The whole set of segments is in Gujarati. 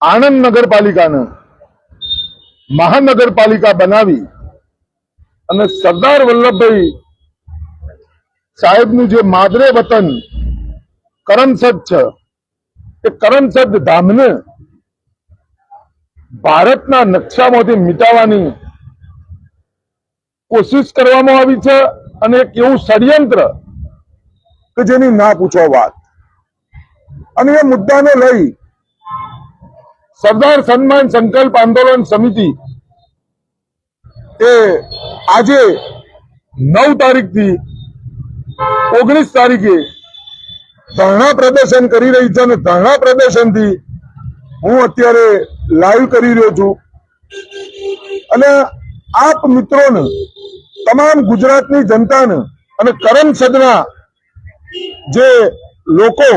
આણંદ નગરપાલિકાને મહાનગરપાલિકા બનાવી અને સરદાર વલ્લભભાઈ સાહેબનું જે માદરે વતન કરમસદ છે એ કરમસદ ધામને ભારતના નકશામાંથી મિટાવવાની કોશિશ કરવામાં આવી છે અને એક એવું ષડયંત્ર કે જેની ના પૂછો વાત। અને એ મુદ્દાને લઈ સરદાર સન્માન સંકલ્પ આંદોલન સમિતિ એ આજે 9 તારીખથી 19 તારીખે ધરણા પ્રદર્શન કરી રહી છે અને ધરણા પ્રદર્શનથી હું અત્યારે લાઈવ કરી રહ્યો છું અને આપ મિત્રોને તમામ ગુજરાતની જનતાને અને કરમસદના જે લોકો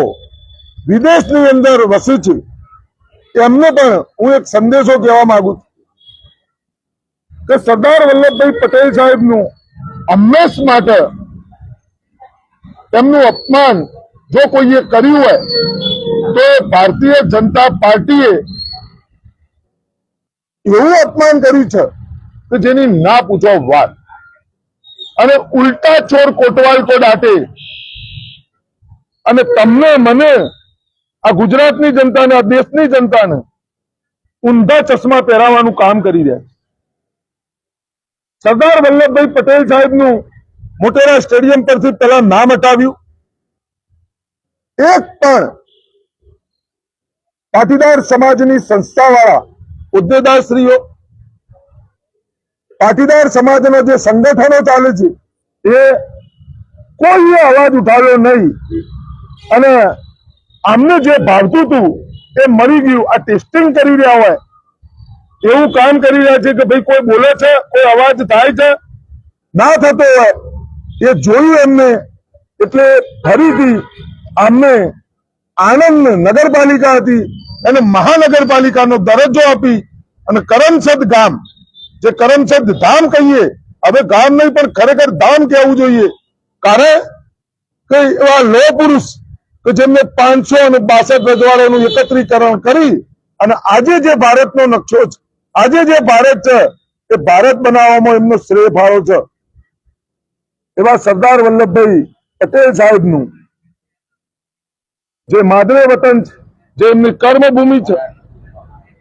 વિદેશની અંદર વસે છે એમને પણ હું એક સંદેશો કહેવા માંગુ છું કે સરદાર વલ્લભભાઈ પટેલ સાહેબનું હંમેશ માટે તેમનું અપમાન જો કોઈએ કર્યું હોય તો ભારતીય જનતા પાર્ટીએ એવું અપમાન કર્યું છે કે જેની ના પૂછો વાત। અને ઉલટા ચોર કોટવાલ કો દાટે અને તમને મને આ ગુજરાતની જનતાને આ દેશની જનતાને ઊંધા ચશ્મા પહેરાવવાનું કામ કરી રહ્યા છે। સરદાર વલ્લભભાઈ પટેલ સાહેબનું મોટેરા સ્ટેડિયમ પરથી પહેલા નામ હટાવ્યું। એક પણ પાટીદાર સમાજની સંસ્થાવાળા હોદ્દેદારશ્રીઓ, પાટીદાર સમાજના જે સંગઠનો ચાલે છે એ કોઈએ અવાજ ઉઠાવ્યો નહીં અને આમને જે ભાવતું હતું એ મળી ગયું। આ ટેસ્ટિંગ કરી રહ્યા હોય એવું કામ કરી રહ્યા છે કે ભાઈ કોઈ બોલે છે, કોઈ અવાજ થાય છે, ના થતો હોય એ જોયું એમને એટલે ફરીથી આમને આણંદ નગરપાલિકા હતી એને મહાનગરપાલિકાનો દરજ્જો આપી અને કરમસદ ગામ, જે કરમસદ ધામ કહીએ, હવે ગામ નહીં પણ ખરેખર ધામ કહેવું જોઈએ, કારણ કે એવા લોહ પુરુષ કે જેમને 562 રજવાડાનું એકત્રીકરણ કરી અને આજે જે ભારતનો નકશો છે, આજે જે ભારત છે એ ભારત બનાવવામાં એમનો શ્રેય ફાળો છે એવા સરદાર વલ્લભભાઈ પટેલ સાહેબનું જે માદરે વતન છે, જે એમની કર્મભૂમિ છે,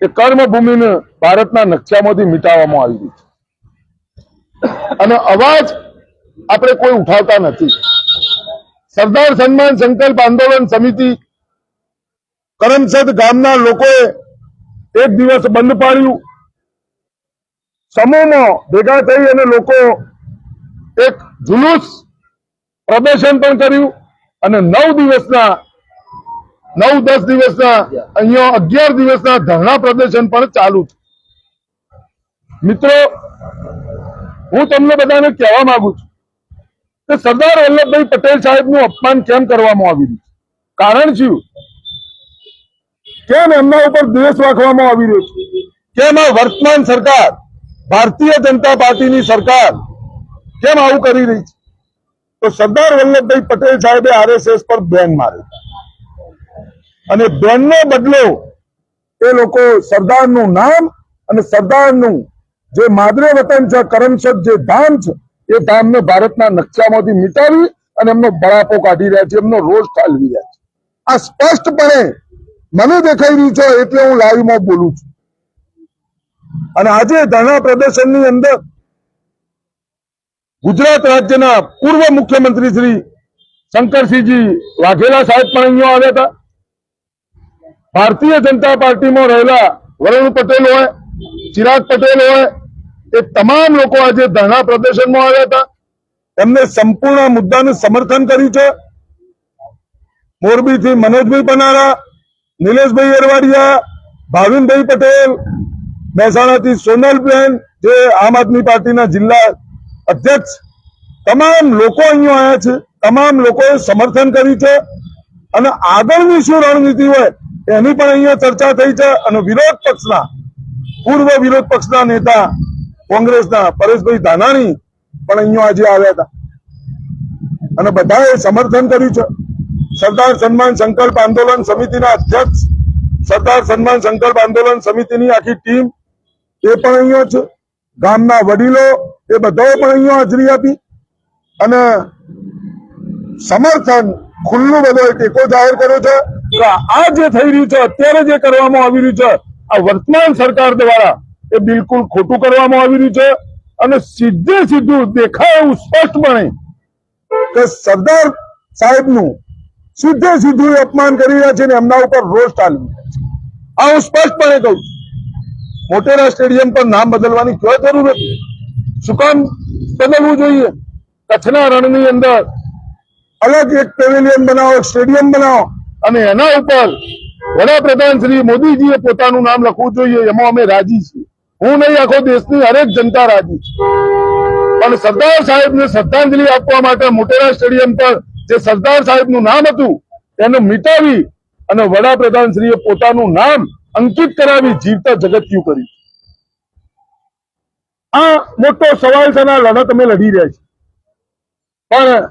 એ કર્મભૂમિને ભારતના નકશામાંથી મિટાવવામાં આવી છે અને અવાજ આપણે કોઈ ઉઠાવતા નથી। સરદાર સન્માન સંકલ્પ આંદોલન સમિતિ કરમસદ ગામના લોકોએ એક દિવસ બંધ પાડ્યું, સમૂહમાં ભેગા થઈ અને લોકો એક જુલુસ પ્રદર્શન પણ કર્યું અને 9-10 દિવસના અહીંયા 11 દિવસના ધરણા પ્રદર્શન પણ ચાલુ છે। મિત્રો, હું તમને બધાને કહેવા માંગુ છું કે સરદાર વલ્લભભાઈ પટેલ સાહેબનું અપમાન કેમ કરવામાં આવી રહ્યું છે, કારણ શું, કેમ એમના ઉપર દ્વેષ રાખવામાં આવી રહ્યો છે, કેમ આ વર્તમાન સરકાર, ભારતીય જનતા પાર્ટીની સરકાર કેમ આવું કરી રહી છે? તો સરદાર વલ્લભભાઈ પટેલ સાહેબે આરએસએસ પર બેન મારી અને બેનનો બદલો એ લોકો સરદારનું નામ અને સરદારનું જે માદરે વતન છે, કરમસદ જે ધામ છે, એ ધામને ભારતના નકશામાંથી મિટાવી અને એમનો બળાપો કાઢી રહ્યા છે, એમનો રોષ ઠાલવી રહ્યા છે। આ સ્પષ્ટપણે મને દેખાઈ રહ્યું છે એટલે હું લાઈવમાં બોલું છું। અને આજે ધરણા પ્રદર્શનની અંદર ગુજરાત રાજ્યના પૂર્વ મુખ્યમંત્રી શ્રી શંકરસિંહજી વાઘેલા સાહેબ પણ અહીંયા આવ્યા હતા। ભારતીય જનતા પાર્ટીમાં રહેલા વરુણ પટેલ હોય, ચિરાગ પટેલ હોય, એ તમામ લોકો આજે ધરણા પ્રદર્શનમાં આવ્યા હતા। એમને સંપૂર્ણ મુદ્દાનું સમર્થન કર્યું છે। મોરબીથી મનોજભાઈ પનારા, નિલેશભાઈ એરવાડિયા, ભાવિનભાઈ પટેલ, મહેસાણાથી સોનલબેન જે આમ આદમી પાર્ટીના જિલ્લા અધ્યક્ષ, તમામ લોકો અહીંયા આવ્યા છે। તમામ લોકોએ સમર્થન કર્યું છે અને આગળની શું રણનીતિ હોય એની પણ અહીંયા ચર્ચા થઈ છે। અને વિરોધ પક્ષના પૂર્વ વિરોધ પક્ષના નેતા કોંગ્રેસના પરેશભાઈ ધાનાણી પણ અહીંયા આજે આવ્યા હતા અને બધાએ સમર્થન કર્યું છે। સરદાર સન્માન સંકલ્પ આંદોલન સમિતિના અધ્યક્ષ સરદાર સન્માન સંકલ્પ આંદોલન સમિતિની આખી ટીમ એ પણ અહીંયા છે, ગામના વડીલો એ બધાએ પણ અહીંયા હાજરી આપી અને સમર્થન ખુલ્લું બધો ટેકો જાહેર કર્યો છે કે આ જે થઈ રહ્યું છે, અત્યારે જે કરવામાં આવી રહ્યું છે, આ વર્તમાન સરકાર દ્વારા એ બિલકુલ ખોટું કરવામાં આવી રહ્યું છે અને સીધે સીધું દેખાય એવું સ્પષ્ટપણે કે સરદાર સાહેબનું સીધે સીધું અપમાન કરી રહ્યા છે અને એમના ઉપર રોષ ચાલી રહ્યા છે. આ હું સ્પષ્ટપણે કહું છું. મોટેરા સ્ટેડિયમ પર નામ બદલવાની કોઈ જરૂર નથી. શું કામ બદલવું જોઈએ? કચ્છના રણની અંદર અલગ એક પેવેલિયન બનાવો, એક સ્ટેડિયમ બનાવો અને એના ઉપર વડાપ્રધાન શ્રી મોદીજીએ પોતાનું નામ લખવું જોઈએ. એમાં અમે રાજી છીએ. હું નહીં, આખો દેશની હરેક જનતા રાજી છે. પણ સરદાર સાહેબને શ્રદ્ધાંજલિ આપવા માટે મોટેરા સ્ટેડિયમ પર જે સરદાર સાહેબનું નામ હતું એને મિટાવી અને વડાપ્રધાન શ્રીએ પોતાનું નામ અંકિત કરાવી જીવતા જગત્યું કર્યું. આ મોટો સવાલ છે, આ લડત અમે લડી રહ્યા છીએ. પણ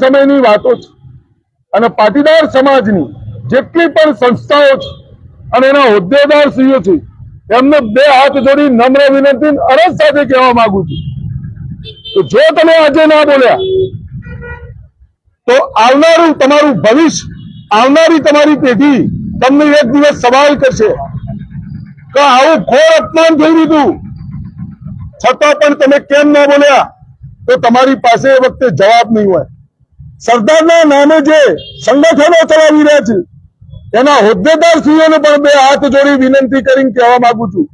સમયની વાતો છે અને પાટીદાર સમાજની જેટલી પણ સંસ્થાઓ છે અને એના હોદ્દેદારશ્રીઓ છે એમને બે હાથ જોડી નમ્ર વિનંતી અરજ સાથે કહેવા માંગુ છું કે જો તમે આજે ના બોલ્યા તો આવનારું તમારું ભવિષ્ય, આવનારી તમારી પેઢી તમને એક દિવસ સવાલ કરશે કે આવું ઘોર અપમાન થઈ રહ્યું છતાં પણ તમે કેમ ના બોલ્યા, તો તમારી પાસે એ વખતે જવાબ નહીં હોય. સરદારના નામે જે સંગઠનો ચલાવી રહ્યા છે એના હોદ્દેદારશ્રીઓને પણ બે હાથ જોડી વિનંતી કરીને કહેવા માંગુ છું,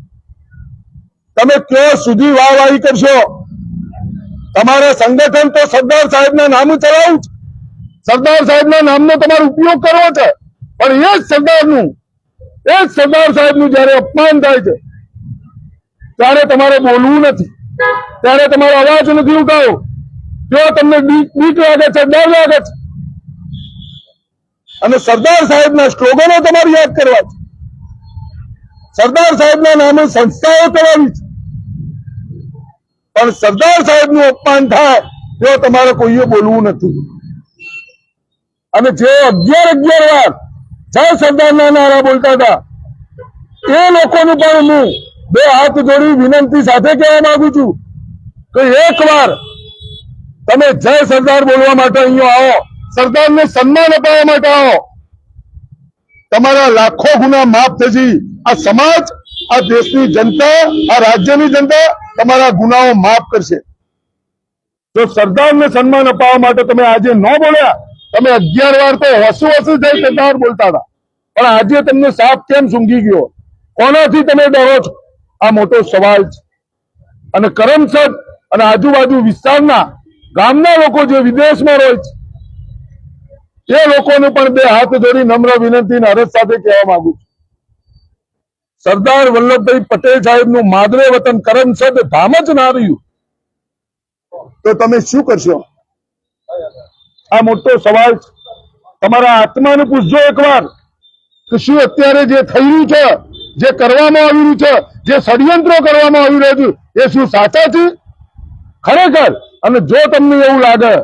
તમે ક્યાં સુધી વાહવાહી કરશો? તમારે સંગઠન તો સરદાર સાહેબના નામે ચલાવવું છે, સરદાર સાહેબના નામનો તમારો ઉપયોગ કરવો છે, પણ એ જ સરદાર સાહેબનું જયારે અપમાન થાય છે ત્યારે તમારે બોલવું નથી, ત્યારે તમારો અવાજ નથી ઉઠાવો. જો તમને બીક લાગે છે, ડર લાગે છે અને સરદાર સાહેબના સ્લોગનો તમારે યાદ કરવા છે, સરદાર સાહેબના નામે સંસ્થાઓ ચલાવી છે, પણ સરદાર સાહેબનું અપમાન થાય તો તમારે કોઈએ બોલવું નથી. અને જે 11 વાર જય સરદારના નારા બોલતા હતા એ લોકોનું પણ હું બે હાથ જોડી વિનંતી સાથે કહેવા માંગુ છું કે એકવાર તમે જય સરદાર બોલવા માટે અહીંયા આવો, સરદારને સન્માન અપાવવા માટે આવો. તમારા લાખો ગુના માફ થશે. આ સમાજ, આ દેશની જનતા, આ રાજ્યની જનતા તમારા ગુનાઓ માફ કરશે. જો સરદારને સન્માન અપાવવા માટે તમે આજે ન બોલ્યા, તમે 11 વાર તો હસુ જય સરદાર બોલતા હતા, પણ આજે તમને સાપ કેમ સૂંઘી ગયો? કોનાથી તમે ડરો છો? આ મોટો સવાલ છે. અને કરમસદ અને આજુબાજુ વિસ્તારના ગામના લોકો જે વિદેશમાં રહે છે એ લોકોને પણ બે હાથ જોડી નમ્ર વિનંતી અરજ સાથે કહેવા માંગુ છું, સરદાર વલ્લભભાઈ પટેલ સાહેબનું માદરે વતન કરમસદ ધામ જ ના રહ્યું તો તમે શું કરશો? આ મોટો સવાલ છે. તમારા આત્માને પૂછજો એકવાર કે શું અત્યારે જે થઈ રહ્યું છે, જે કરવામાં આવી રહ્યું છે, જે ષડયંત્રો કરવામાં આવી રહ્યું છે એ શું સાચા છે ખરેખર? અને જો તમને એવું લાગે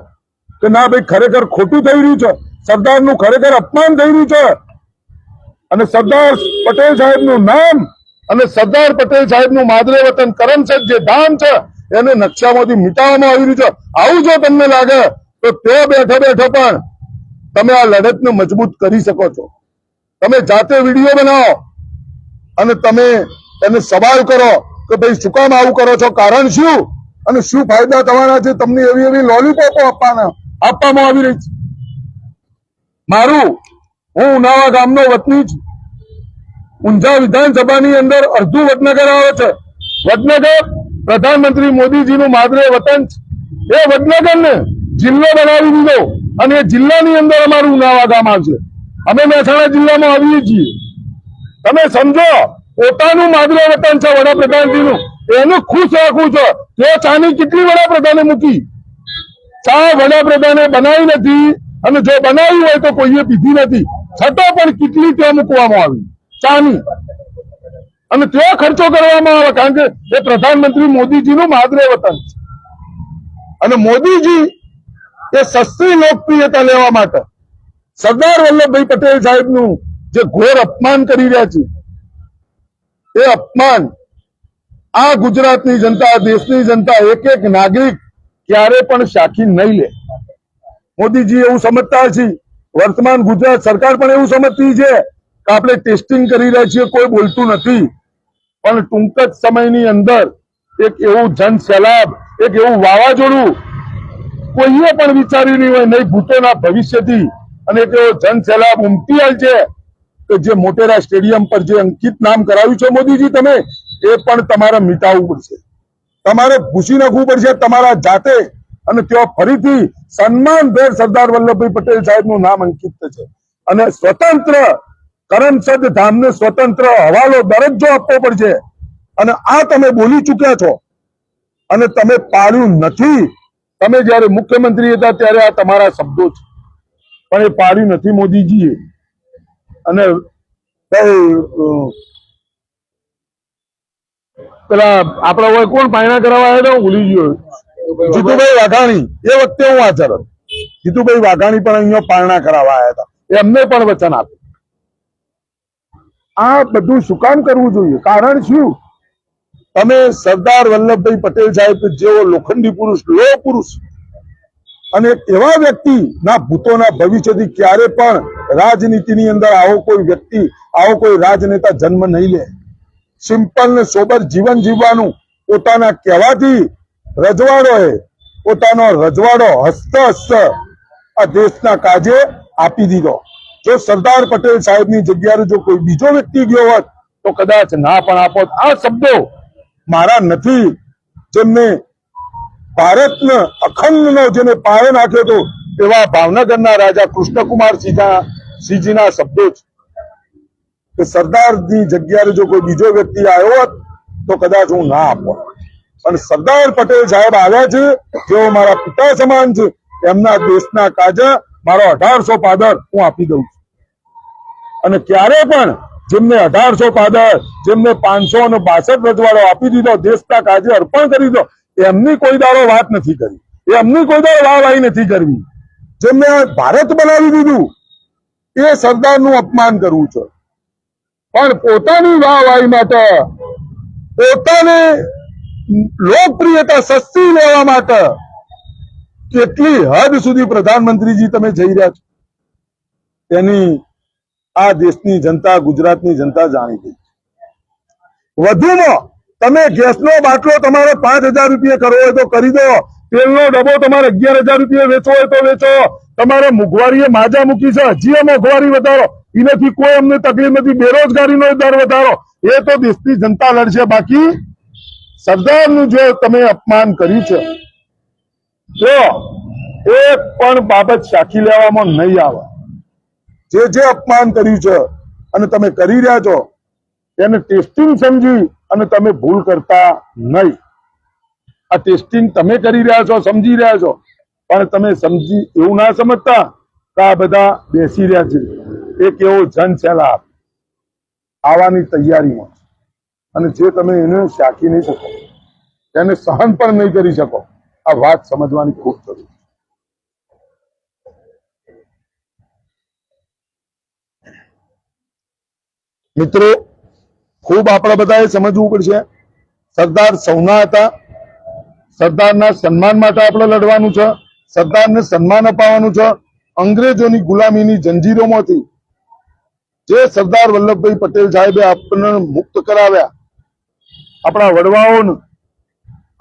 કે ના ભાઈ ખરેખર ખોટું થઈ રહ્યું છે, સરદારનું ખરેખર અપમાન થઈ રહ્યું છે અને સરદાર પટેલ સાહેબનું નામ અને સરદાર પટેલ સાહેબનું માદરે વતન કરમસદ જે ધામ છે એને નકશામાંથી મિટાવવામાં આવી રહ્યું છે, આવું જો તમને લાગે તો તે બેઠા બેઠા પણ તમે આ લડતને મજબૂત કરી શકો છો. તમે જાતે વિડીયો બનાવો અને તમે એને સવાલ કરો કે ભાઈ શું કામ આવું કરો છો, કારણ શું અને શું ફાયદા તમારા છે? તમને એવી એવી લોલીપોપો આપવામાં આવી રહી છે. હું ઉનાવા ગામનો વતની છું. ઊંઝા વિધાનસભાની અંદર અડધું વડનગર આવે છે. વડનગર પ્રધાનમંત્રી મોદીજીનું માદરે વતન છે. એ વડનગરને જિલ્લો બનાવી દીધો અને એ જિલ્લાની અંદર અમારું ઉનાવા ગામ આવશે. અમે મહેસાણા જિલ્લામાં આવીએ છીએ. તમે સમજો, પોતાનું માદરે વતન છે વડાપ્રધાનજીનું, એનું ખુશ રાખવું છે. તે ચાની કેટલી વડાપ્રધાને મૂકી, ચા વડાપ્રધાને બનાવી નથી અને જો બનાવી હોય તો કોઈએ પીધી નથી, છતાં પણ કેટલી ત્યાં મૂકવામાં આવી ચાની અને ત્યાં ખર્ચો કરવામાં આવે, કારણ કે એ પ્રધાનમંત્રી મોદીજીનું માદરે વતન છે. અને મોદીજી એ સસ્તી લોકપ્રિયતા લેવા માટે સરદાર વલ્લભભાઈ પટેલ સાહેબનું જે ઘોર અપમાન કરી રહ્યા છે, એ અપમાન આ ગુજરાતની જનતા, દેશની જનતા, એક એક નાગરિક ક્યારે પણ સાખી નહીં લે. મોદીજી એવું સમજતા છે, વર્તમાન ગુજરાત સરકાર પણ એવું સમજતી છે કે આપણે ટેસ્ટિંગ કરી રહ્યા છીએ, કોઈ બોલતું નથી, પણ ટૂંક જ સમયની અંદર એક એવું જન સૈલાબ, એક એવું વાવાઝોડું કોઈએ પણ વિચાર્યું નહીં હોય, નહીં ભૂતોના ભવિષ્યથી, અને એક એવો જન સૈલાબ ઉમટી આવે છે કે જે મોટેરા સ્ટેડિયમ પર જે અંકિત નામ કરાવ્યું છે મોદીજી, તમે એ પણ તમારે મિટાવવું પડશે, તમારે ભૂસી નાખવું પડશે તમારા જાતે, અને ત્યાં ફરીથી સન્માનભેર સરદાર વલ્લભભાઈ પટેલ સાહેબનું નામ અંકિત થશે, અને સ્વતંત્ર કરમસદ ધામને સ્વતંત્ર હવાલો દરજ્જો આપવો પડશે. અને આ તમે બોલી ચૂક્યા છો અને તમે પાળ્યું નથી. તમે જયારે મુખ્યમંત્રી હતા ત્યારે આ તમારા શબ્દો છે, પણ એ પાળ્યું નથી મોદીજીએ. અને પેલા આપડા હોય કોણ પાયણા કરાવવા આવ્યા હતા, ભૂલી ગયો, જીતુભાઈ વાઘાણી. એ વખતે હું હાજર હતો. જીતુભાઈ વાઘાણી પણ અહીંયા પારણા કરાવવા આવ્યા હતા, એમને પણ વચન આપ્યું. આ બધું શું કામ કરવું જોઈએ? કારણ શું? તમે સરદાર વલ્લભભાઈ પટેલ સાહેબ જેવો લોખંડી પુરુષ, લોહ પુરુષ, અને એવા વ્યક્તિ ના ભૂતોના ભવિષ્યથી ક્યારે પણ રાજનીતિની અંદર આવો કોઈ વ્યક્તિ, આવો કોઈ રાજનેતા જન્મ નહીં લે. સિમ્પલ ને સોબર જીવન જીવવાનું પોતાના કહેવાથી રજવાડોએ પોતાનો રજવાડો હસ્ત હસ્ત આ દેશના કાજે આપી દીધો. જો સરદાર પટેલ સાહેબની જગ્યાએ જો કોઈ બીજો વ્યક્તિ ગયો હોત તો કદાચ ના પણ આપોત. આ શબ્દો મારા નથી, જેમને ભારતનો અખંડનો જેને પાયો નાખ્યો હતો એવા ભાવનગરના રાજા કૃષ્ણકુમાર સિંહજીના શબ્દો છે કે સરદારની જગ્યાએ જો કોઈ બીજો વ્યક્તિ આવ્યો હોત તો કદાચ હું ના આપો, પણ સરદાર પટેલ સાહેબ આવ્યા છે, જેઓ મારા પિતા સમાન છે, એમના દેશના કાજે મારો 1800 પાદર હું આપી દઉં છું. અને ક્યારે પણ જેમને 1800 પાદર, જેમને 562 રજવાડો આપી દીધો, દેશના કાજે અર્પણ કરી દીધો, એમની કોઈ દાડો વાત નથી કરી, એમની કોઈ દાડો વાહવાહી નથી કરવી. જેમને ભારત બનાવી દીધું એ સરદારનું અપમાન કરવું છે. પણ પોતાની વાહવાહી માટે, પોતાની લોકપ્રિયતા સસ્તી લેવા માટે કેટલી હદ સુધી પ્રધાનમંત્રીજી તમે જઈ રહ્યા છો તેની આ દેશની જનતા, ગુજરાતની જનતા જાણી ગઈ. વધુમાં તમે ગેસનો બાટલો તમારે 5000 રૂપિયા કરવો હોય તો કરી દો, તેલનો ડબ્બો તમારે 11000 રૂપિયા વેચવો હોય તો વેચો. તમારે મોંઘવારીએ માજા મૂકી છે, હજી મોંઘવારી વધારો, એનાથી કોઈ અમને તકલીફ નથી. બેરોજગારીનો દર વધારો, એ તો દેશની જનતા લડશે. બાકી સરદારનું જો તમે અપમાન કર્યું છે, જો એક પણ બાબત સાખી લેવામાં નહીં આવે. જે અપમાન કર્યું છે અને તમે કરી રહ્યા છો એને ટેસ્ટિંગ સમજી અને તમે ભૂલ કરતા નહીં. આ ટેસ્ટિંગ તમે કરી રહ્યા છો, સમજી રહ્યા છો, પણ તમે સમજી એવું ના સમજતા કે આ બધા બેસી રહ્યા છે. એક એવો જન સૈલાબ આવવાની તૈયારીમાં, અને જે તમે એને સાખી નહીં શકો, એને સહન પણ નહીં કરી શકો. આ વાત સમજવાની ખૂબ જરૂર. મિત્રો, ખૂબ આપણે બધાએ સમજવું પડશે. સરદાર સૌના હતા, સરદારના સન્માન માટે આપણે લડવાનું છે, સરદારને સન્માન અપાવવાનું છે. અંગ્રેજોની ગુલામીની જંજીરોમાંથી જે સરદાર વલ્લભભાઈ પટેલ સાહેબે આપણને મુક્ત કરાવ્યા, આપણા વડવાઓને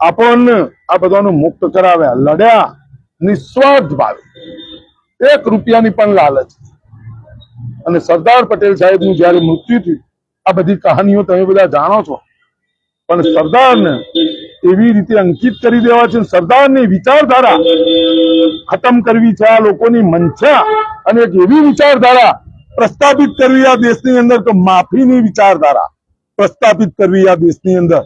આપણને આ બધાનું મુક્ત કરાવ્યા, લડ્યા નિસ્વાર્થ ભાવે, 1 રૂપિયાની પણ લાલચ. અને સરદાર પટેલ સાહેબનું જયારે મૃત્યુ થયું, આ બધી કહાનીઓ તમે બધા જાણો છો, પણ સરદારને એવી રીતે અંકિત કરી દેવા છે. સરદારની વિચારધારા ખતમ કરવી છે, આ લોકોની મનસા, અને એક એવી વિચારધારા પ્રસ્થાપિત કરવી આ દેશની અંદર કે માફીની વિચારધારા પ્રસ્થાપિત કરવી આ દેશની અંદર.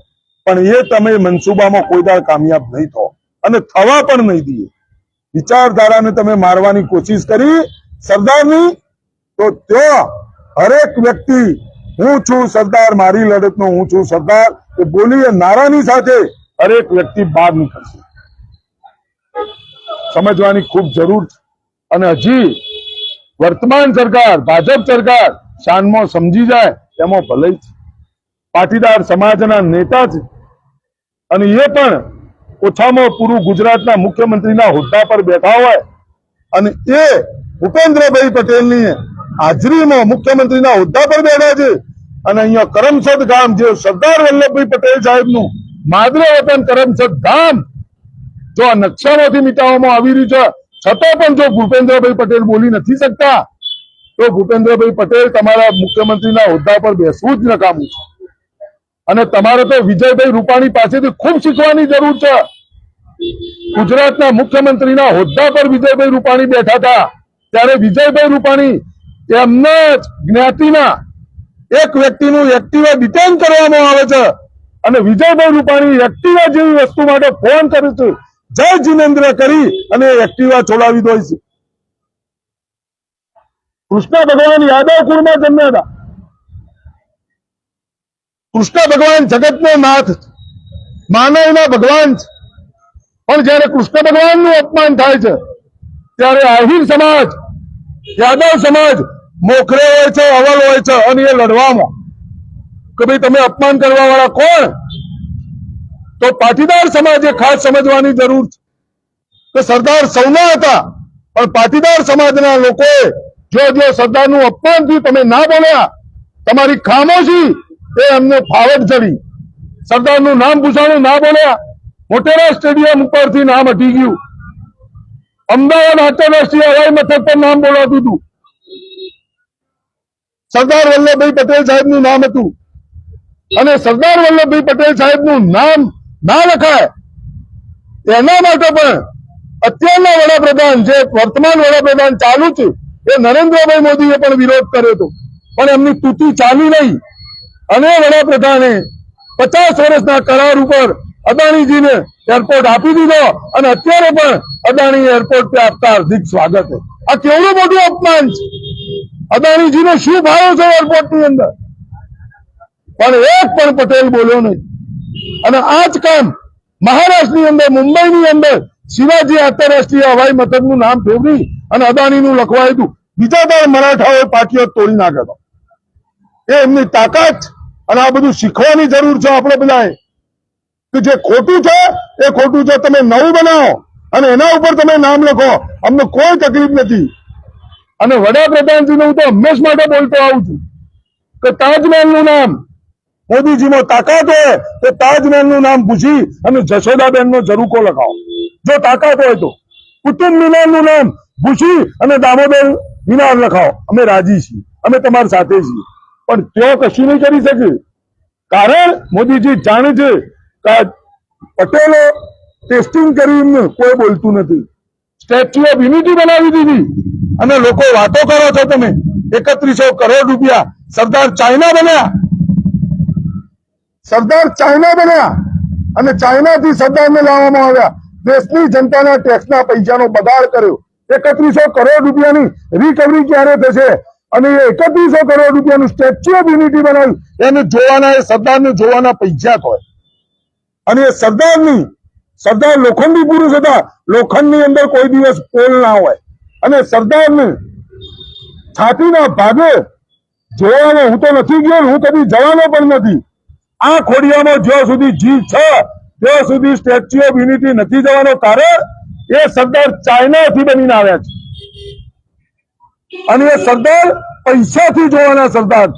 પણ એ તમે મનસુબામાં કોઈ દાળ કામયાબ નહીં થો, અને થવા પણ નહીં દઈએ. વિચારધારાને તમે મારવાની કોશિશ કરી સરદારની, તો ત્યાં હરેક વ્યક્તિ હું છું સરદાર, મારી લડતનો હું છું સરદાર એ બોલીએ નારાની સાથે હરેક વ્યક્તિ બહાર નીકળશે. સમજવાની ખૂબ જરૂર છે. અને હજી વર્તમાન સરકાર, ભાજપ સરકાર શાનમાં સમજી જાય એમાં ભલે જ પાટીદાર સમાજના નેતા છે અને એ પણ ઓછામાં પૂરું ગુજરાતના મુખ્યમંત્રીના હોદ્દા પર બેઠા હોય અને એ ભૂપેન્દ્રભાઈ પટેલની હાજરીમાં મુખ્યમંત્રીના હોદ્દા પર બેઠા છે અને અહીંયા કરમસદ ગામ જે સરદાર વલ્લભભાઈ પટેલ સાહેબનું માદરે વતન કરમસદ ગામ જો આ નકશામાંથી મિટાવવામાં આવી રહ્યું છે છતાં પણ જો ભૂપેન્દ્રભાઈ પટેલ બોલી નથી શકતા તો ભૂપેન્દ્રભાઈ પટેલ તમારા મુખ્યમંત્રીના હોદ્દા પર બેસવું જ નકામું છે અને તમારે તો વિજયભાઈ રૂપાણી પાસેથી ખૂબ શીખવાની જરૂર છે ગુજરાતના મુખ્યમંત્રીના હોદ્દા પર વિજયભાઈ રૂપાણી બેઠા હતા ત્યારે વિજયભાઈ રૂપાણી એમના જ જ્ઞાતિના એક વ્યક્તિનું એક્ટિવા ડિટેન કરવામાં આવે છે અને વિજયભાઈ રૂપાણી એક્ટિવા જેવી વસ્તુ માટે ફોન કરે છે જય જીનેન્દ્ર કરી અને એક્ટિવા છોડાવી દો છે કૃષ્ણ ભગવાન યાદવ કુળમાં જન્મ્યા હતા કૃષ્ણ ભગવાન જગતનો નાથ માનવના ભગવાન છે પણ જયારે કૃષ્ણ ભગવાનનું અપમાન થાય છે ત્યારે આહિર સમાજ યાદવ સમાજ મોખરે હોય છે અવલ હોય છે અને એ લડવામાં કે ભાઈ તમે અપમાન કરવા વાળા કોણ તો પાટીદાર સમાજે ખાસ સમજવાની જરૂર છે કે સરદાર સૌના હતા પણ પાટીદાર સમાજના લોકોએ જો સરદારનું અપમાન થયું તમે ના બોલ્યા તમારી ખામોશી એ અમને ફાવટ ચડી સરદારનું નામ પૂછાણું ના બોલ્યા મોટેરા સ્ટેડિયમ ઉપરથી નામ હટી ગયું અમદાવાદ આંતરરાષ્ટ્રીય હવાઈ મથક પર નામ બોલાતું હતું સરદાર વલ્લભભાઈ પટેલ સાહેબનું નામ હતું અને સરદાર વલ્લભભાઈ પટેલ સાહેબનું નામ ના લખાય એના માટે પણ અત્યારના વડાપ્રધાન જે વર્તમાન વડાપ્રધાન ચાલુ છે એ નરેન્દ્રભાઈ મોદીએ પણ વિરોધ કર્યો હતો પણ એમની તૂટી ચાલી નહીં અને વડાપ્રધાને 50 વર્ષના કરાર ઉપર અદાણીજીને એરપોર્ટ આપી દીધો અને અત્યારે પણ અદાણી એરપોર્ટ पे આપતા હાર્દિક સ્વાગત છે આ કેવડું મોટું અપમાન છે અદાણીજીને શું ભાવ છે એરપોર્ટની અંદર પણ એક પણ પટેલ બોલ્યો નહીં અને આ જ કામ મહારાષ્ટ્રની અંદર મુંબઈની અંદર શિવાજી આંતરરાષ્ટ્રીય હવાઈ મથકનું નામ ફેરવી અને અદાણીનું લખવાયું હતું બીજા દર મરાઠાઓએ પાટીઓ તોડી નાખ્યો એ એમની તાકાત અને આ બધું શીખવાની જરૂર છે આપણે બધાએ કે જે ખોટું છે એ ખોટું છે તમે નવું બનાવો અને એના ઉપર તમે નામ લખો અમને કોઈ તકલીફ નથી અને વડાપ્રધાનજીને હું તો હંમેશ માટે બોલતો આવું છું કે તાજમહેલનું નામ મોદીજીમાં તાકાત હોય તો તાજમહેલનું નામ પૂછી અને જશોદાબેનનો ઝરૂકો લખાવો જો તાકાત હોય તો કુતુબ મિનારનું નામ પૂછી અને દામોદર મિનાર લખાવો અમે રાજી છીએ અમે તમારી સાથે છીએ પણ તેઓ કશું નહીં કરી શકે કારણ મોદીજી જાણે છે કે પટેલો ટેસ્ટિંગ કરીને કોઈ બોલતું નથી સ્ટેચ્યુ ઓફ યુનિટી બનાવી દીધી અને લોકો વાતો કરો છો તમે 3100 કરોડ રૂપિયા સરદાર ચાઇના બન્યા અને ચાઇનાથી સરદારને લાવવામાં આવ્યા દેશની જનતાના ટેક્સના પૈસાનો બગાડ કર્યો 3100 કરોડ રૂપિયાની રિકવરી ક્યારે થશે અને 3100 કરોડ રૂપિયાનું સ્ટેચ્યુ ઓફ યુનિટી બનાવ્યું એને જોવાના એ સરદારને જોવાના પૈસા હોય અને એ સરદાર લોખંડી પુરુષ હતા લોખંડની અંદર કોઈ દિવસ પોલ ના હોય અને સરદારને છાતીના ભાગે જોવાનો હું તો નથી ગયો હું કદી જવાનો પણ નથી આ ખોડિયામાં જ્યાં સુધી જીવ છે ત્યાં સુધી સ્ટેચ્યુ ઓફ યુનિટી નથી જવાનો કારણ એ સરદાર ચાઇનાથી બનીને આવ્યા છે અને એ સરદાર પૈસાથી જોવાના સરદાર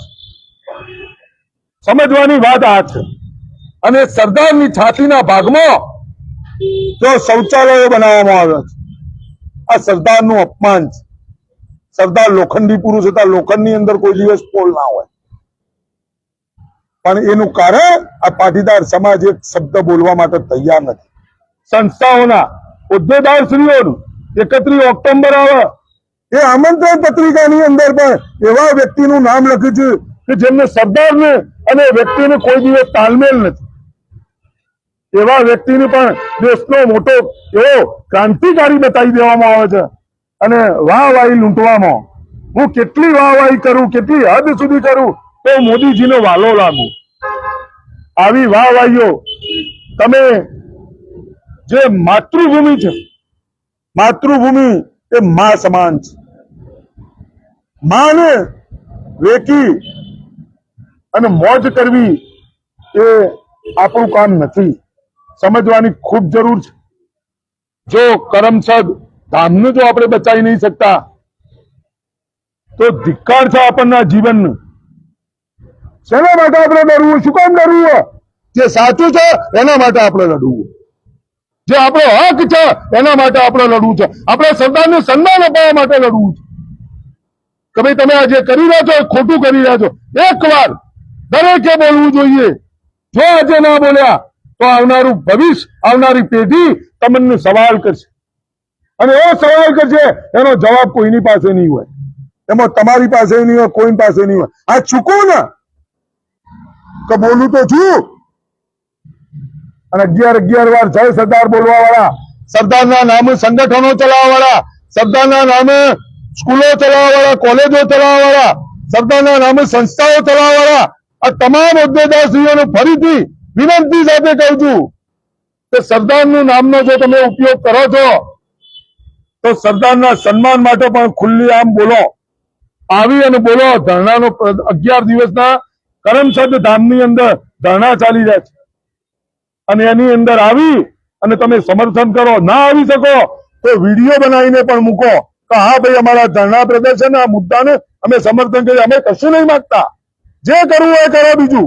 સમજવાની વાત આ છે અને સરદારની છાતીના ભાગમાં જો શૌચાલયો બનાવવામાં આવ્યા છે આ સરદારનું અપમાન છે સરદાર લોખંડી પુરુષ હતા લોખંડની અંદર કોઈ દિવસ પોલ ના હોય પણ એનું કારણ આ પાટીદાર સમાજ એક શબ્દ બોલવા માટે તૈયાર નથી સંસ્થાઓના હોદ્દેદારશ્રીઓનું 31 ઓક્ટોબર આવે એ આમંત્રણ પત્રિકાની અંદર પણ એવા વ્યક્તિનું નામ લખ્યું છે કે જેમને સરદારને અને વ્યક્તિને કોઈ દિવસ તાલમેલ નથી એવા વ્યક્તિને પણ દેશનો મોટો એવો ક્રાંતિકારી બતાવી દેવામાં આવે છે અને વાહવાહી લૂંટવામાં હું કેટલી વાહવાહી કરું કેટલી હદ સુધી કરું તો મોદીજીનો વાલો લાગુ આવી વાહવાહીઓ તમે જે માતૃભૂમિ છે માતૃભૂમિ એ મા સમાન છે માને વેકી અને મોજ કરવી એ આપણું કામ નથી. સમજવાની ખૂબ જરૂર છે. જો કરમસદ ધામને જો આપણે બચાવી નહીં શકતા તો ધિક્કાર છે આપણના જીવનનું. શેના માટે આપણે લડવું? શું કામ લડવું? જે સાચું છે એના માટે આપણે લડવું, જે આપણો હક છે એના માટે આપણે લડવું છે. આપણે સરદારને સન્માન અપાવવા માટે લડવું છે કે ભાઈ તમે આ જે કરી રહ્યા છો એ ખોટું કરી રહ્યા છો. એકવાર દરેકે બોલવું જોઈએ. જો આજે ના બોલ્યા તો આવનારું ભવિષ્ય, આવનારી પેઢી તમને સવાલ કરશે અને એવો સવાલ કરશે એનો જવાબ કોઈની પાસે નહીં હોય. એમાં તમારી પાસે નહીં હોય, કોઈ પાસે નહીં હોય. આ ચૂકવું ને કે બોલું તો છું. અને 11 વાર જય સરદાર બોલવા વાળા, સરદારના નામે સંગઠનો ચલાવવા વાળા, સરદારના નામે સ્કૂલો ચલાવવા વાળા, કોલેજો ચલાવવા વાળા, સરદારના નામે સંસ્થાઓ ચલાવવા વાળા આ તમામ હોદ્દેદારશ્રીઓને ફરીથી વિનંતી સાથે કહું છું કે સરદારનું નામનો જો તમે ઉપયોગ કરો છો તો સરદારના સન્માન માટે પણ ખુલ્લી આમ બોલો, આવી અને બોલો. ધરણાનો 11 દિવસના કરમસદ ધામની અંદર ધરણા ચાલી રહ્યા છે અને એની અંદર આવી અને તમે સમર્થન કરો. ના આવી શકો તો વિડીયો બનાવીને પણ મૂકો કે હા ભાઈ અમારા ધરણા પ્રદર્શન આ મુદ્દાને અમે સમર્થન કરીએ, અમે કશું નહીં માંગતા, જે કરવું એ કરો. બીજું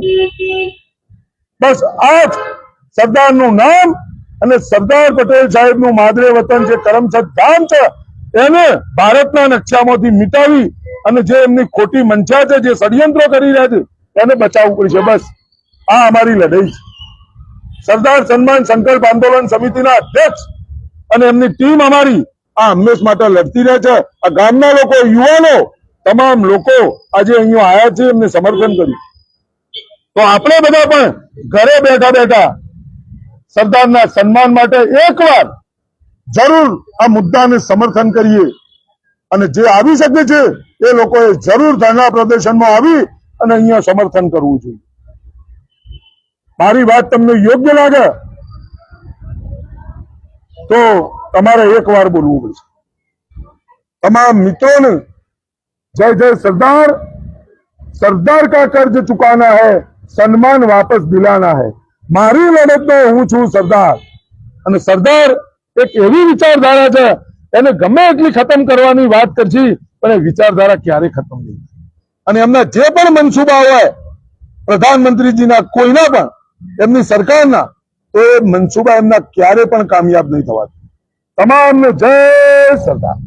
બસ આ જ સરદારનું નામ અને સરદાર પટેલ સાહેબનું માદરે વતન જે કરમસદ ધામ છે એને ભારતના નકશામાંથી મિટાવી અને જે એમની ખોટી મંશા છે, જે ષડયંત્રો કરી રહ્યા છે એને બચાવવું પડશે. બસ આ અમારી લડાઈ છે. સરદાર સન્માન સંકલ્પ આંદોલન સમિતિના અધ્યક્ષ અને એમની ટીમ અમારી આ હંમેશ માટે લડતી રહે છે. આ ગામના લોકો, યુવાનો, તમામ લોકો આજે અહીંયા આવ્યા છે, એમને સમર્થન કર્યું. તો આપણે બધા પણ ઘરે બેઠા બેઠા સરદારના સન્માન માટે એકવાર જરૂર આ મુદ્દાને સમર્થન કરીએ અને જે આવી શકે છે એ લોકોએ જરૂર ધરણા પ્રદર્શનમાં આવી અને અહીંયા સમર્થન કરવું જોઈએ. મારી વાત તમને યોગ્ય લાગે તો તમારે એકવાર બોલવું પડશે. તમામ મિત્રોને जय जय सरदार, सरदार का कर्ज चुकाना है, सन्मान वापस दिलाना है. મારી લડતનો હું છું સરદાર. અને સરદાર એક એવી વિચારધારા છે એને ગમે એટલી ખતમ કરવાની વાત કરશી પણ એ વિચારધારા ક્યારે ખતમ નહીં. અને એમના જે પણ મનસુબા હોય પ્રધાનમંત્રીજીના કોઈના પણ એમની સરકારના, તો એ મનસુબા એમના ક્યારે પણ કામયાબ નહીં થવા. તમામને જય સરદાર.